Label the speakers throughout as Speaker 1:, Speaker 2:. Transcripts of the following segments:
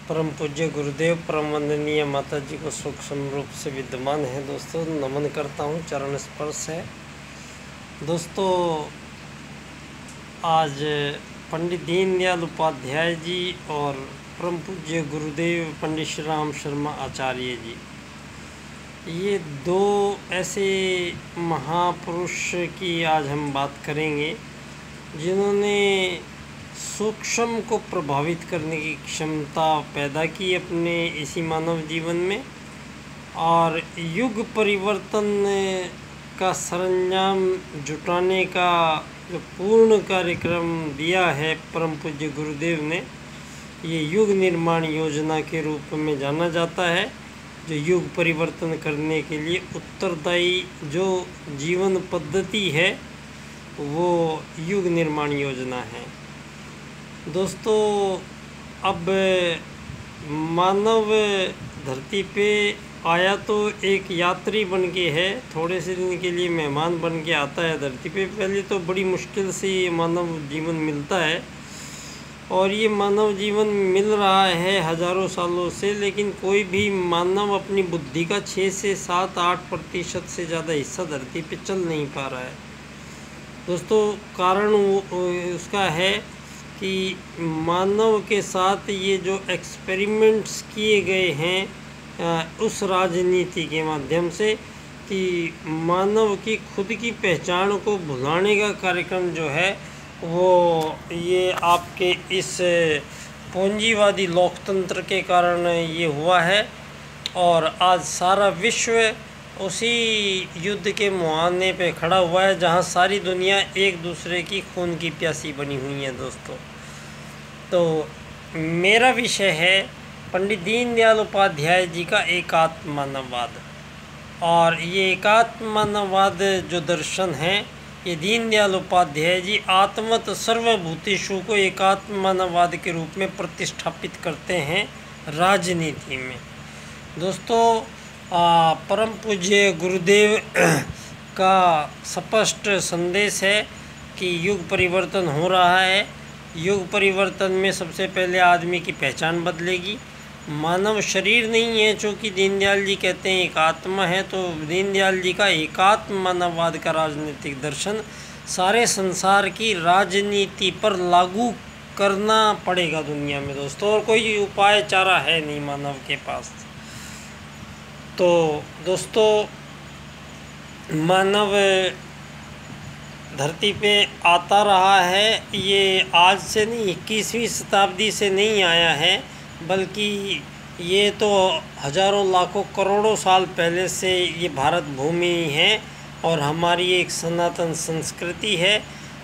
Speaker 1: परम पूज्य गुरुदेव परम वंदनीय माता जी को सूक्ष्म रूप से विद्यमान है। दोस्तों नमन करता हूँ, चरण स्पर्श है। दोस्तों आज पंडित दीनदयाल उपाध्याय जी और परम पूज्य गुरुदेव पंडित श्री राम शर्मा आचार्य जी, ये दो ऐसे महापुरुष की आज हम बात करेंगे जिन्होंने सूक्ष्म को प्रभावित करने की क्षमता पैदा की अपने इसी मानव जीवन में, और युग परिवर्तन का सरंजाम जुटाने का जो पूर्ण कार्यक्रम दिया है परम पूज्य गुरुदेव ने, ये युग निर्माण योजना के रूप में जाना जाता है। जो युग परिवर्तन करने के लिए उत्तरदायी जो जीवन पद्धति है वो युग निर्माण योजना है। दोस्तों अब मानव धरती पे आया तो एक यात्री बन के है, थोड़े से दिन के लिए मेहमान बन के आता है धरती पे। पहले तो बड़ी मुश्किल से ये मानव जीवन मिलता है, और ये मानव जीवन मिल रहा है हज़ारों सालों से, लेकिन कोई भी मानव अपनी बुद्धि का 6 से 7-8% से ज़्यादा हिस्सा धरती पे चल नहीं पा रहा है। दोस्तों कारण उसका है कि मानव के साथ ये जो एक्सपेरिमेंट्स किए गए हैं उस राजनीति के माध्यम से कि मानव की खुद की पहचान को भुलाने का कार्यक्रम जो है वो ये आपके इस पूंजीवादी लोकतंत्र के कारण ये हुआ है। और आज सारा विश्व उसी युद्ध के मुहाने पे खड़ा हुआ है जहाँ सारी दुनिया एक दूसरे की खून की प्यासी बनी हुई है। दोस्तों तो मेरा विषय है पंडित दीनदयाल उपाध्याय जी का एकात्म मानववाद। और ये एकात्म मानववाद जो दर्शन है, ये दीनदयाल उपाध्याय जी आत्मत सर्वभूतेषु को एकात्म मानववाद के रूप में प्रतिष्ठापित करते हैं राजनीति में। दोस्तों परम पूज्य गुरुदेव का स्पष्ट संदेश है कि युग परिवर्तन हो रहा है। युग परिवर्तन में सबसे पहले आदमी की पहचान बदलेगी। मानव शरीर नहीं है, चूँकि दीनदयाल जी कहते हैं एक आत्मा है, तो दीनदयाल जी का एकात्म मानववाद का राजनीतिक दर्शन सारे संसार की राजनीति पर लागू करना पड़ेगा दुनिया में। दोस्तों और कोई उपाय चारा है नहीं मानव के पास। तो दोस्तों मानव धरती पे आता रहा है, ये आज से नहीं 21वीं शताब्दी से नहीं आया है, बल्कि ये तो हज़ारों लाखों करोड़ों साल पहले से ये भारत भूमि है और हमारी एक सनातन संस्कृति है।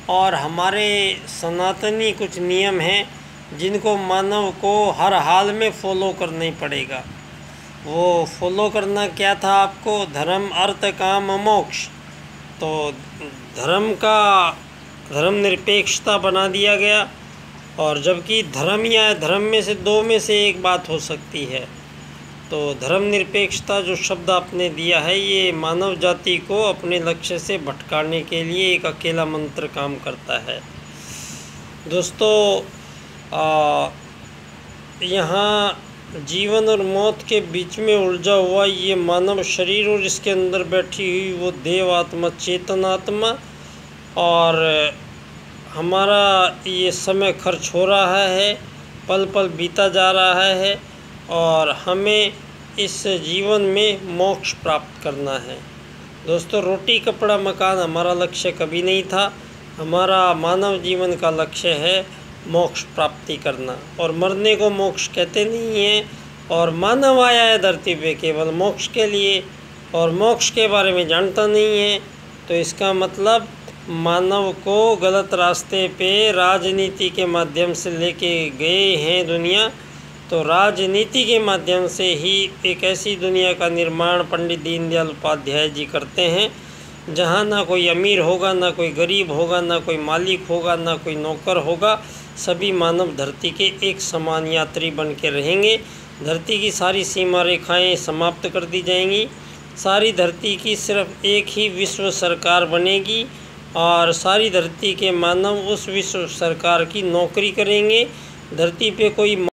Speaker 1: और हमारे सनातनी कुछ नियम हैं जिनको मानव को हर हाल में फॉलो करना ही पड़ेगा। वो फॉलो करना क्या था आपको? धर्म अर्थ काम मोक्ष। तो धर्म निरपेक्षता बना दिया गया, और जबकि धर्म या धर्म में से दो में से एक बात हो सकती है। तो धर्म निरपेक्षता जो शब्द आपने दिया है, ये मानव जाति को अपने लक्ष्य से भटकाने के लिए एक अकेला मंत्र काम करता है। दोस्तों यहाँ जीवन और मौत के बीच में उलझा हुआ ये मानव शरीर और इसके अंदर बैठी हुई वो देव आत्मा, चेतन आत्मा, और हमारा ये समय खर्च हो रहा है, पल पल बीता जा रहा है, और हमें इस जीवन में मोक्ष प्राप्त करना है। दोस्तों रोटी कपड़ा मकान हमारा लक्ष्य कभी नहीं था। हमारा मानव जीवन का लक्ष्य है मोक्ष प्राप्ति करना, और मरने को मोक्ष कहते नहीं हैं। और मानव आया है धरती पे केवल मोक्ष के लिए, और मोक्ष के बारे में जानता नहीं है। तो इसका मतलब मानव को गलत रास्ते पे राजनीति के माध्यम से लेके गए हैं दुनिया। तो राजनीति के माध्यम से ही एक ऐसी दुनिया का निर्माण पंडित दीनदयाल उपाध्याय जी करते हैं जहाँ ना कोई अमीर होगा, ना कोई गरीब होगा, ना कोई मालिक होगा, ना कोई नौकर होगा। सभी मानव धरती के एक समान यात्री बन के रहेंगे। धरती की सारी सीमा रेखाएं समाप्त कर दी जाएंगी। सारी धरती की सिर्फ एक ही विश्व सरकार बनेगी, और सारी धरती के मानव उस विश्व सरकार की नौकरी करेंगे। धरती पे कोई